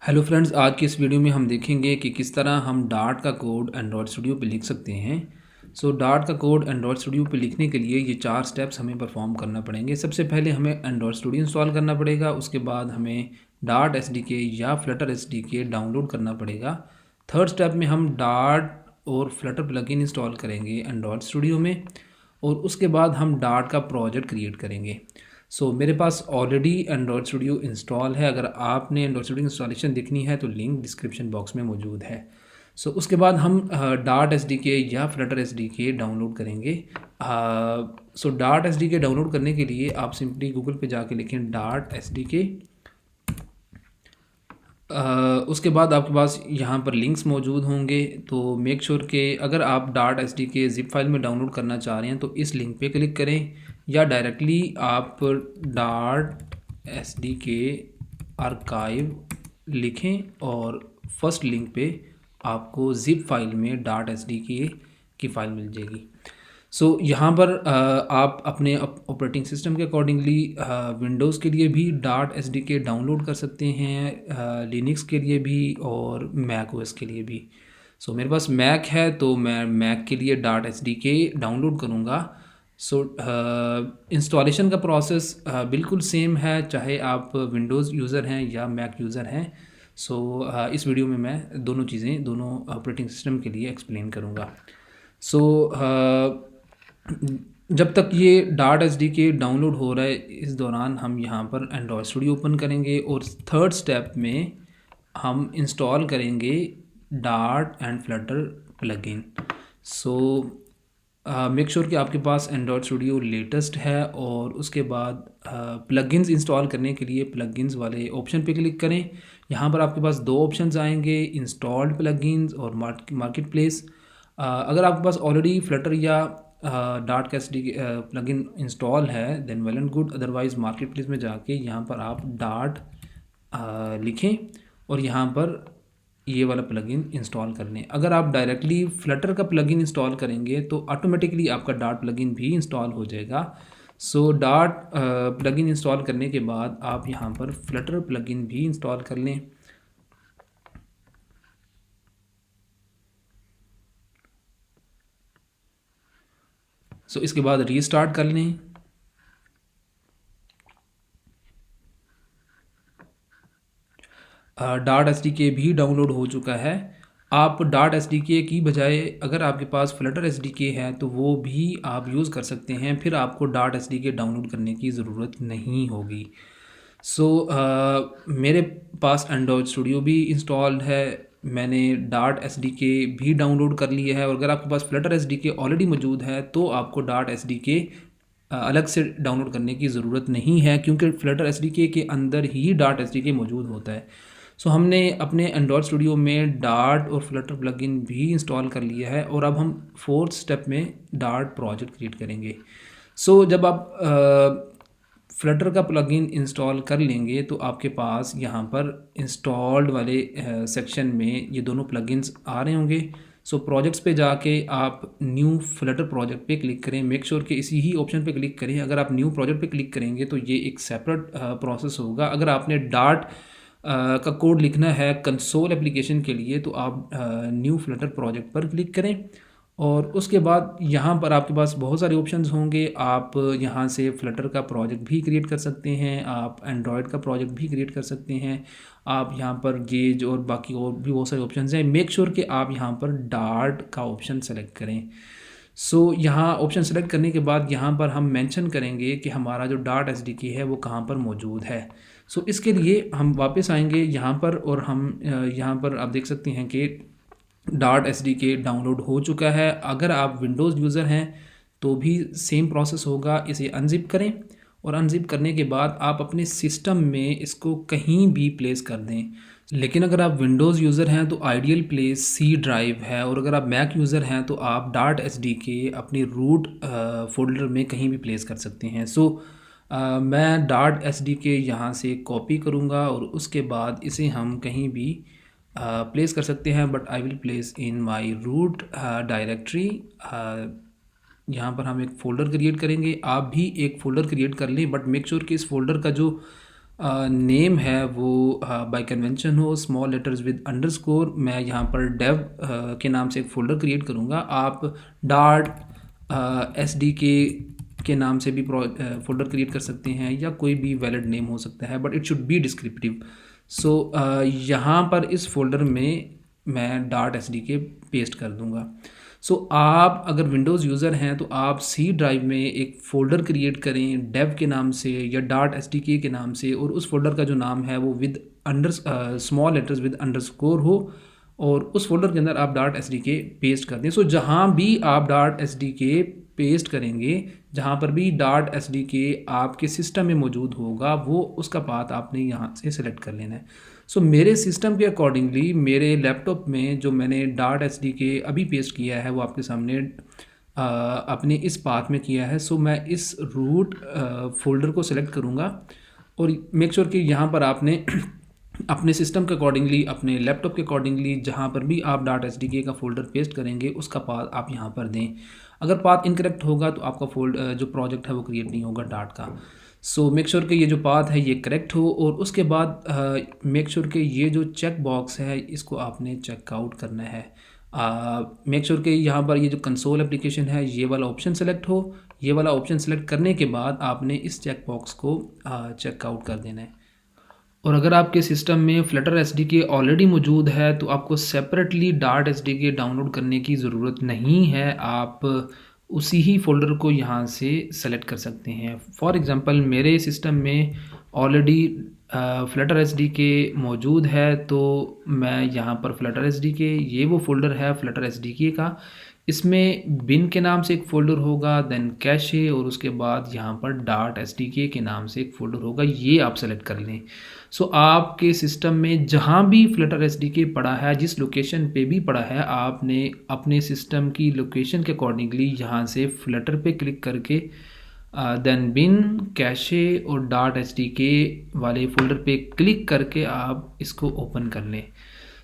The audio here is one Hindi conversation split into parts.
हेलो फ्रेंड्स, आज की इस वीडियो में हम देखेंगे कि किस तरह हम डार्ट का कोड एंड्रॉयड स्टूडियो पे लिख सकते हैं। डार्ट का कोड एंड्रॉयड स्टूडियो पे लिखने के लिए ये 4 स्टेप्स हमें परफॉर्म करना पड़ेंगे। सबसे पहले हमें एंड्रॉयड स्टूडियो इंस्टॉल करना पड़ेगा। उसके बाद हमें डार्ट एसडीके या फ्लटर एसडीके डाउनलोड करना पड़ेगा। थर्ड स्टेप में हम डार्ट और फ्लटर प्लगइन इंस्टॉल करेंगे एंड्रॉयड स्टूडियो में, और उसके बाद हम डार्ट का प्रोजेक्ट क्रिएट करेंगे। मेरे पास ऑलरेडी एंड्रॉयड स्टूडियो इंस्टॉल है। अगर आपने एंड्रॉयड स्टूडियो इंस्टॉलेशन देखनी है तो लिंक डिस्क्रिप्शन बॉक्स में मौजूद है। उसके बाद हम डार्ट एसडीके या फ्लटर एसडीके डाउनलोड करेंगे। डार्ट एसडीके डाउनलोड करने के लिए आप सिंपली गूगल पे जाके लिखें डार्ट एसडीके। उसके बाद आपके पास यहाँ पर लिंक्स मौजूद होंगे, तो मेक श्योर कि अगर आप डार्ट एसडीके ज़िप फाइल में डाउनलोड करना चाह रहे हैं तो इस लिंक पे क्लिक करें, या डायरेक्टली आप डार्ट एसडीके आर्काइव लिखें और फर्स्ट लिंक पे आपको ज़िप फाइल में डार्ट एसडीके की फ़ाइल मिल जाएगी। यहाँ पर आप अपने ऑपरेटिंग सिस्टम के अकॉर्डिंगली विंडोज़ के लिए भी डार्ट एसडीके डाउनलोड कर सकते हैं, लिनक्स के लिए भी और मैक ओएस के लिए भी। मेरे पास मैक है तो मैं मैक के लिए डार्ट एसडीके डाउनलोड करूँगा। इंस्टॉलेशन का प्रोसेस बिल्कुल सेम है, चाहे आप विंडोज़ यूज़र हैं या मैक यूज़र हैं। इस वीडियो में मैं दोनों चीज़ें दोनों ऑपरेटिंग सिस्टम के लिए एक्सप्लेन करूँगा। जब तक ये डार्ट एसडीके डाउनलोड हो रहा है, इस दौरान हम यहाँ पर एंड्रॉयड स्टूडियो ओपन करेंगे और थर्ड स्टेप में हम इंस्टॉल करेंगे dart and Flutter plugin. Make sure कि आपके पास एंड्रॉयड स्टूडियो लेटेस्ट है, और उसके बाद प्लगइन्स इंस्टॉल करने के लिए प्लगइन्स वाले ऑप्शन पे क्लिक करें। यहाँ पर आपके पास दो ऑप्शंस आएंगे, इंस्टॉल्ड प्लगइन्स और मार्केट प्लेस। अगर आपके पास ऑलरेडी फ्लटर या डार्ट का एसडीके प्लगइन इंस्टॉल है then well and good, otherwise market place में जाके यहाँ पर आप डार्ट लिखें और यहाँ पर ये वाला प्लगइन इंस्टॉल कर लें। अगर आप डायरेक्टली फ्लटर का प्लगइन इंस्टॉल करेंगे तो ऑटोमेटिकली आपका डार्ट प्लगइन भी इंस्टॉल हो जाएगा। डार्ट प्लगइन इंस्टॉल करने के बाद आप यहाँ पर फ्लटर प्लगइन भी इंस्टॉल कर लें। इसके बाद रीस्टार्ट कर लें। डार्ट एसडीके भी डाउनलोड हो चुका है। आप डार्ट एसडीके की बजाय अगर आपके पास फ्लटर एसडीके है तो वो भी आप यूज़ कर सकते हैं, फिर आपको डार्ट एसडीके डाउनलोड करने की ज़रूरत नहीं होगी। मेरे पास एंड्रॉयड स्टूडियो भी इंस्टॉल्ड है, मैंने डार्ट एसडीके भी डाउनलोड कर लिया है। और अगर आपके पास फ्लटर एसडीके ऑलरेडी मौजूद है तो आपको डार्ट एसडीके अलग से डाउनलोड करने की ज़रूरत नहीं है, क्योंकि फ्लटर एसडीके के अंदर ही डार्ट एसडीके मौजूद होता है। हमने अपने एंड्रॉयड स्टूडियो में डार्ट और फ्लटर प्लगइन भी इंस्टॉल कर लिया है, और अब हम फोर्थ स्टेप में डार्ट प्रोजेक्ट क्रिएट करेंगे। जब आप फ्लटर का प्लगइन इंस्टॉल कर लेंगे तो आपके पास यहाँ पर इंस्टॉल्ड वाले सेक्शन में ये दोनों प्लगइन्स आ रहे होंगे। प्रोजेक्ट्स पे जाके आप न्यू फ्लटर प्रोजेक्ट पे क्लिक करें। मेक श्योर कि इसी ही ऑप्शन पे क्लिक करें। अगर आप न्यू प्रोजेक्ट पे क्लिक करेंगे तो ये एक सेपरेट प्रोसेस होगा। अगर आपने डार्ट का कोड लिखना है कंसोल एप्लीकेशन के लिए तो आप न्यू फ्लटर प्रोजेक्ट पर क्लिक करें, और उसके बाद यहाँ पर आपके पास बहुत सारे ऑप्शंस होंगे। आप यहाँ से फ्लटर का प्रोजेक्ट भी क्रिएट कर सकते हैं, आप एंड्रॉयड का प्रोजेक्ट भी क्रिएट कर सकते हैं। आप यहाँ पर गेज और बाकी और भी बहुत सारे ऑप्शंस हैं। मेक श्योर कि आप यहाँ पर डार्ट का ऑप्शन सेलेक्ट करें। यहाँ ऑप्शन सेलेक्ट करने के बाद यहाँ पर हम मेंशन करेंगे कि हमारा जो डार्ट एसडीके है वो कहाँ पर मौजूद है। इसके लिए हम वापस आएंगे यहाँ पर, और हम यहाँ पर आप देख सकते हैं कि डार्ट एसडीके डाउनलोड हो चुका है। अगर आप विंडोज़ यूज़र हैं तो भी सेम प्रोसेस होगा। इसे अनजिप करें, और अनजिप करने के बाद आप अपने सिस्टम में इसको कहीं भी प्लेस कर दें। लेकिन अगर आप विंडोज़ यूज़र हैं तो आइडियल प्लेस सी ड्राइव है, और अगर आप मैक यूज़र हैं तो आप डार्ट एसडीके अपनी रूट फोल्डर में कहीं भी प्लेस कर सकते हैं। मैं डार्ट एसडीके यहाँ से कॉपी करूँगा और उसके बाद इसे हम कहीं भी प्लेस कर सकते हैं, but I will place in my root directory. यहाँ पर हम एक फ़ोल्डर क्रिएट करेंगे। आप भी एक फ़ोल्डर क्रिएट कर लें, बट मेक श्योर कि इस फोल्डर का जो नेम है वो बाय कन्वेंशन हो स्मॉल लेटर्स विद अंडरस्कोर। मैं यहाँ पर डेव के नाम से एक फ़ोल्डर क्रिएट करूँगा। आप डार्ट एस डी के नाम से भी फ़ोल्डर क्रिएट कर सकते हैं या कोई भी वैलिड नेम हो सकता है, but it should be descriptive. So यहाँ पर इस फोल्डर में मैं Dart S D K paste कर दूँगा। सो आप अगर विंडोज़ यूज़र हैं तो आप सी ड्राइव में एक फ़ोल्डर क्रिएट करें डेव के नाम से या डार्ट एस डी के नाम से, और उस फोल्डर का जो नाम है वो with small letters with underscore हो, और उस फोल्डर के अंदर आप dart S D K paste कर दें। सो जहाँ भी आप dart S D K paste करेंगे, जहाँ पर भी डार्ट एस डी के आपके सिस्टम में मौजूद होगा, वो उसका पाथ आपने यहाँ से सेलेक्ट कर लेना है। सो मेरे सिस्टम के अकॉर्डिंगली मेरे लैपटॉप में जो मैंने डार्ट एस डी के अभी पेस्ट किया है वो आपके सामने अपने इस पाथ में किया है। सो मैं इस रूट फोल्डर को सेलेक्ट करूँगा और मेक श्योर कि यहाँ पर आपने अपने सिस्टम के अकॉर्डिंगली, अपने लैपटॉप के अकॉर्डिंगली जहाँ पर भी आप डार्ट एस डी के का फोल्डर पेस्ट करेंगे उसका पाथ आप यहाँ पर दें। अगर पाथ इनकरेक्ट होगा तो आपका जो प्रोजेक्ट है वो क्रिएट नहीं होगा डार्ट का। सो मेक श्योर कि ये जो पाथ है ये करेक्ट हो, और उसके बाद मेक श्योर कि ये जो चेक बॉक्स है इसको आपने चेकआउट करना है। मेक श्योर कि यहाँ पर ये जो कंसोल एप्लीकेशन है ये वाला ऑप्शन सेलेक्ट हो। ये वाला ऑप्शन सेलेक्ट करने के बाद आपने इस चेक बॉक्स को चेकआउट कर देना है। और अगर आपके सिस्टम में फ्लटर एस डी के ऑलरेडी मौजूद है तो आपको सेपरेटली डार्ट एस डी के डाउनलोड करने की ज़रूरत नहीं है। आप उसी ही फ़ोल्डर को यहाँ से सेलेक्ट कर सकते हैं। फॉर एग्ज़ाम्पल मेरे सिस्टम में ऑलरेडी फ्लटर एस डी के मौजूद है, तो मैं यहाँ पर फ्लटर एस डी के, ये वो फ़ोल्डर है फ्लटर एस डी के का, इसमें बिन के नाम से एक फ़ोल्डर होगा, देन कैशे, और उसके बाद यहाँ पर डार्ट एस डी के नाम से एक फ़ोल्डर होगा। ये आप सेलेक्ट कर लें। सो आपके सिस्टम में जहाँ भी फ्लटर एस डी के पड़ा है, जिस लोकेशन पे भी पड़ा है, आपने अपने सिस्टम की लोकेशन के अकॉर्डिंगली यहाँ से फ्लटर पे क्लिक करके देन बिन, कैशे और डार्ट एस डी के वाले फ़ोल्डर पे क्लिक करके आप इसको ओपन कर लें।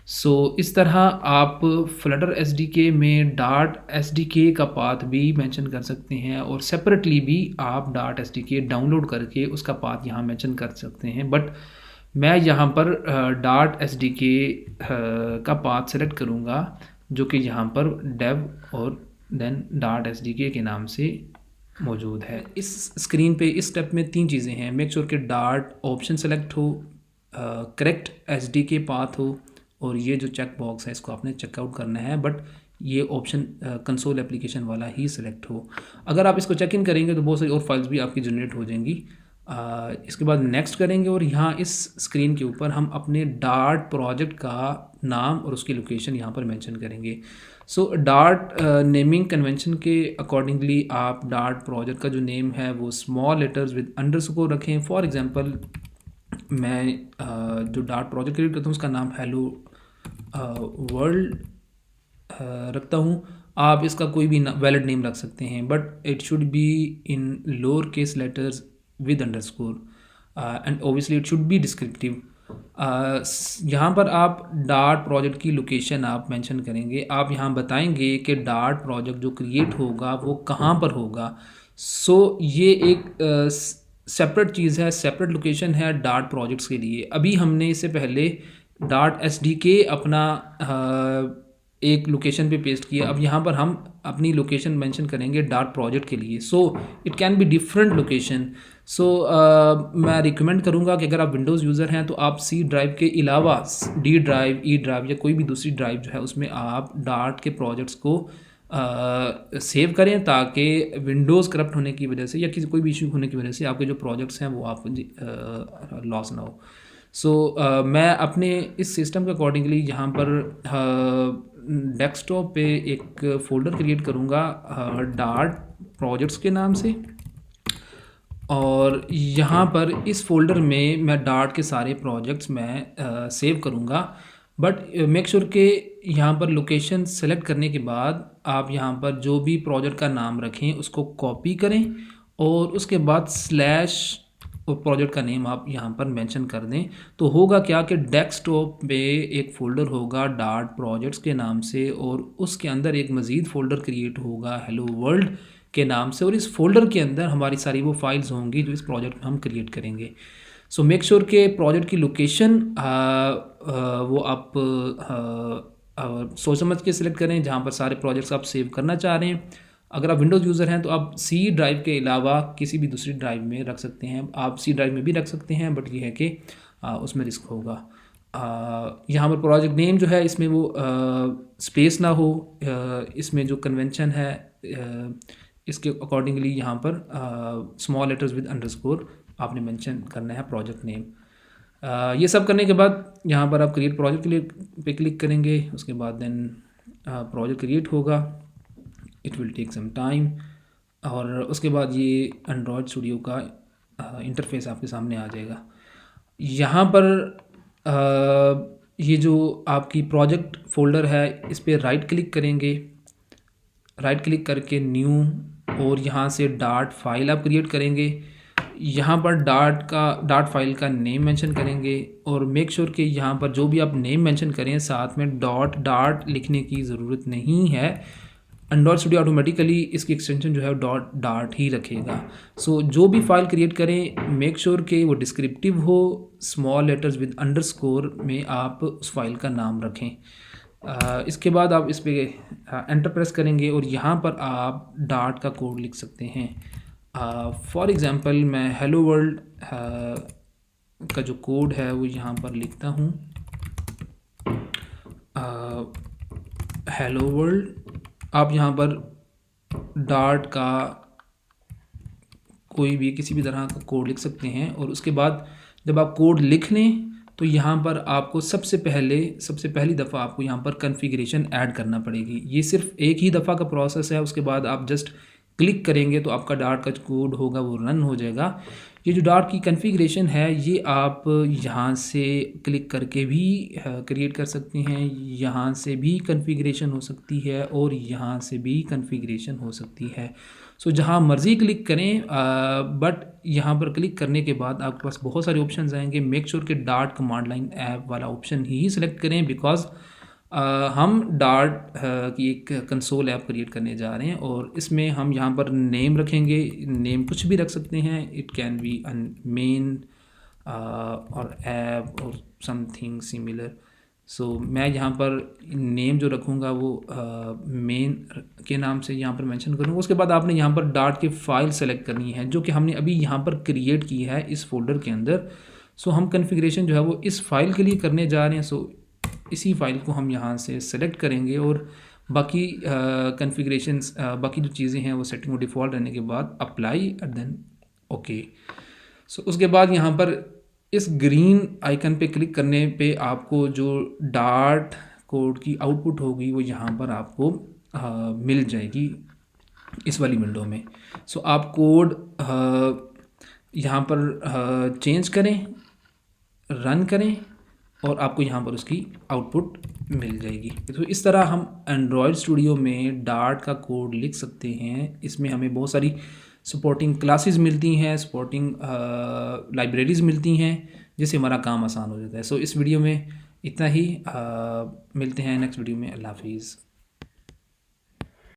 सो इस तरह आप फ्लटर एस डी के में डार्ट एस डी के का पाथ भी मेंशन कर सकते हैं, और सेपरेटली भी आप डार्ट एस डी के डाउनलोड करके उसका पाथ यहाँ मेंशन कर सकते हैं। बट मैं यहाँ पर डार्ट एस डी के का पाथ सेलेक्ट करूँगा जो कि यहाँ पर डेव और देन डार्ट एस डी के नाम से मौजूद है। इस स्क्रीन पे इस स्टेप में 3 चीज़ें हैं। मेक श्योर कि डार्ट ऑप्शन सेलेक्ट हो, करेक्ट एस डी के पाथ हो, और ये जो चेक बॉक्स है इसको आपने चेकआउट करना है, बट ये ऑप्शन कंसोल एप्लीकेशन वाला ही सिलेक्ट हो। अगर आप इसको चेक इन करेंगे तो बहुत सारी और फाइल्स भी आपकी जनरेट हो जाएंगी। इसके बाद नेक्स्ट करेंगे और यहाँ इस स्क्रीन के ऊपर हम अपने डार्ट प्रोजेक्ट का नाम और उसकी लोकेशन यहाँ पर मेंशन करेंगे। सो डार्ट नेमिंग कन्वेंशन के अकॉर्डिंगली आप डार्ट प्रोजेक्ट का जो नेम है वो स्मॉल लेटर्स विद अंडरस्कोर रखें। फॉर एग्जांपल मैं जो डार्ट प्रोजेक्ट क्रिएट करता हूँ उसका नाम हेलो वर्ल्ड रखता हूँ। आप इसका कोई भी वैलिड नेम रख सकते हैं, but it should be in lower case letters with underscore, and obviously it should be descriptive. यहाँ पर आप डार्ट प्रोजेक्ट की लोकेशन आप मेंशन करेंगे। आप यहाँ बताएंगे कि डार्ट प्रोजेक्ट जो क्रिएट होगा वो कहाँ पर होगा। सो ये एक सेपरेट चीज़ है, सेपरेट लोकेशन है डार्ट प्रोजेक्ट्स के लिए। अभी हमने इससे पहले डार्ट एस डी के अपना एक लोकेशन पे पेस्ट किया, अब यहाँ पर हम अपनी लोकेशन मेंशन करेंगे डार्ट प्रोजेक्ट के लिए। So it can be different location. So मैं रिकमेंड करूँगा कि अगर आप विंडोज़ यूज़र हैं तो आप सी ड्राइव के अलावा डी ड्राइव, ई ड्राइव या कोई भी दूसरी ड्राइव जो है उसमें आप डार्ट के प्रोजेक्ट्स को सेव करें, ताकि विंडोज़ करप्ट होने की वजह से या किसी कोई भी इशू होने की वजह से आपके जो प्रोजेक्ट्स हैं वो आप लॉस ना हो। सो मैं अपने इस सिस्टम के अकॉर्डिंगली यहाँ पर डेस्कटॉप पे एक फ़ोल्डर क्रिएट करूँगा डार्ट प्रोजेक्ट्स के नाम से, और यहाँ पर इस फोल्डर में मैं डार्ट के सारे प्रोजेक्ट्स मैं सेव करूँगा। बट मेक श्योर कि यहाँ पर लोकेशन सेलेक्ट करने के बाद आप यहाँ पर जो भी प्रोजेक्ट का नाम रखें उसको कॉपी करें, और उसके बाद स्लैश और प्रोजेक्ट का नेम आप यहाँ पर मेंशन कर दें। तो होगा क्या कि डेस्कटॉप पे एक फ़ोल्डर होगा डार्ट प्रोजेक्ट्स के नाम से, और उसके अंदर एक मज़ीद फ़ोल्डर क्रिएट होगा हेलो वर्ल्ड के नाम से, और इस फोल्डर के अंदर हमारी सारी वो फाइल्स होंगी जो इस प्रोजेक्ट में हम क्रिएट करेंगे। सो मेक श्योर के प्रोजेक्ट की लोकेशन वो आप सोच समझ के सिलेक्ट करें जहाँ पर सारे प्रोजेक्ट्स आप सेव करना चाह रहे हैं। अगर आप विंडोज़ यूज़र हैं तो आप सी ड्राइव के अलावा किसी भी दूसरी ड्राइव में रख सकते हैं। आप सी ड्राइव में भी रख सकते हैं, बट ये है कि उसमें रिस्क होगा। यहाँ पर प्रोजेक्ट नेम जो है इसमें वो स्पेस ना हो, इसमें जो कन्वेंशन है इसके अकॉर्डिंगली यहाँ पर स्मॉल लेटर्स विद अंडरस्कोर आपने मेंशन करना है प्रोजेक्ट नेम। ये सब करने के बाद यहाँ पर आप क्रिएट प्रोजेक्ट के लिए पे क्लिक करेंगे। उसके बाद देन प्रोजेक्ट क्रिएट होगा, it will take some time. और उसके बाद ये एंड्रॉयड स्टूडियो का इंटरफेस आपके सामने आ जाएगा। यहाँ पर ये जो आपकी प्रोजेक्ट फ़ोल्डर है इस पर राइट क्लिक करेंगे, राइट क्लिक करके न्यू, और यहाँ से डार्ट फाइल आप क्रिएट करेंगे। यहाँ पर डार्ट फाइल का नेम मेंशन करेंगे और मेक श्योर कि यहाँ पर जो भी आप नेम मेंशन करें साथ में डार्ट लिखने की ज़रूरत नहीं है। एंड्रॉयड स्टूडियो ऑटोमेटिकली इसकी एक्सटेंशन जो है डार्ट ही रखेगा। सो जो भी फाइल क्रिएट करें मेक श्योर कि वो डिस्क्रिप्टिव हो, स्मॉल लेटर्स विद अंडरस्कोर में आप उस फाइल का नाम रखें। इसके बाद आप इस पर एंटर प्रेस करेंगे और यहाँ पर आप डार्ट का कोड लिख सकते हैं। फॉर एग्ज़ाम्पल मैं हेलो वर्ल्ड का जो कोड है वो यहाँ पर लिखता हूँ, हेलो वर्ल्ड। आप यहाँ पर डार्ट का कोई भी किसी भी तरह का कोड लिख सकते हैं। और उसके बाद जब आप कोड लिख लें तो यहाँ पर आपको सबसे पहली दफ़ा आपको यहाँ पर कॉन्फ़िगरेशन ऐड करना पड़ेगी। ये सिर्फ एक ही दफ़ा का प्रोसेस है। उसके बाद आप जस्ट क्लिक करेंगे तो आपका डार्ट का कोड होगा वो रन हो जाएगा। ये जो डार्ट की कॉन्फ़िगरेशन है ये आप यहाँ से क्लिक करके भी क्रिएट कर सकते हैं, यहाँ से भी कॉन्फ़िगरेशन हो सकती है और यहाँ से भी कॉन्फ़िगरेशन हो सकती है। सो जहाँ मर्ज़ी क्लिक करें, बट यहाँ पर क्लिक करने के बाद आपके पास बहुत सारे ऑप्शंस आएंगे। मेक श्योर कि डार्ट कमांड लाइन ऐप वाला ऑप्शन ही सिलेक्ट करें, बिकॉज हम डार्ट की एक कंसोल ऐप क्रिएट करने जा रहे हैं और इसमें हम यहाँ पर नेम रखेंगे। नेम कुछ भी रख सकते हैं, इट कैन बी मेन और ऐप और समथिंग सिमिलर। सो मैं यहाँ पर नेम जो रखूँगा वो मेन के नाम से यहाँ पर मेंशन करूँगा। उसके बाद आपने यहाँ पर डार्ट की फ़ाइल सेलेक्ट करनी है जो कि हमने अभी यहाँ पर क्रिएट की है इस फोल्डर के अंदर। सो हम कॉन्फ़िगरेशन जो है वो इस फाइल के लिए करने जा रहे हैं। सो इसी फाइल को हम यहाँ से सेलेक्ट करेंगे और बाकी कॉन्फ़िगरेशंस बाकी जो चीज़ें हैं वो सेटिंग को डिफ़ॉल्ट रहने के बाद अप्लाई एंड देन ओके। सो उसके बाद यहाँ पर इस ग्रीन आइकन पे क्लिक करने पे आपको जो डार्ट कोड की आउटपुट होगी वो यहाँ पर आपको मिल जाएगी इस वाली विंडो में। सो आप कोड यहाँ पर चेंज करें, रन करें और आपको यहाँ पर उसकी आउटपुट मिल जाएगी। तो इस तरह हम एंड्रॉयड स्टूडियो में डार्ट का कोड लिख सकते हैं। इसमें हमें बहुत सारी सपोर्टिंग क्लासेस मिलती हैं, सपोर्टिंग लाइब्रेरीज़ मिलती हैं, जिससे हमारा काम आसान हो जाता है। सो इस वीडियो में इतना ही, मिलते हैं नेक्स्ट वीडियो में। अल्लाह हाफिज़।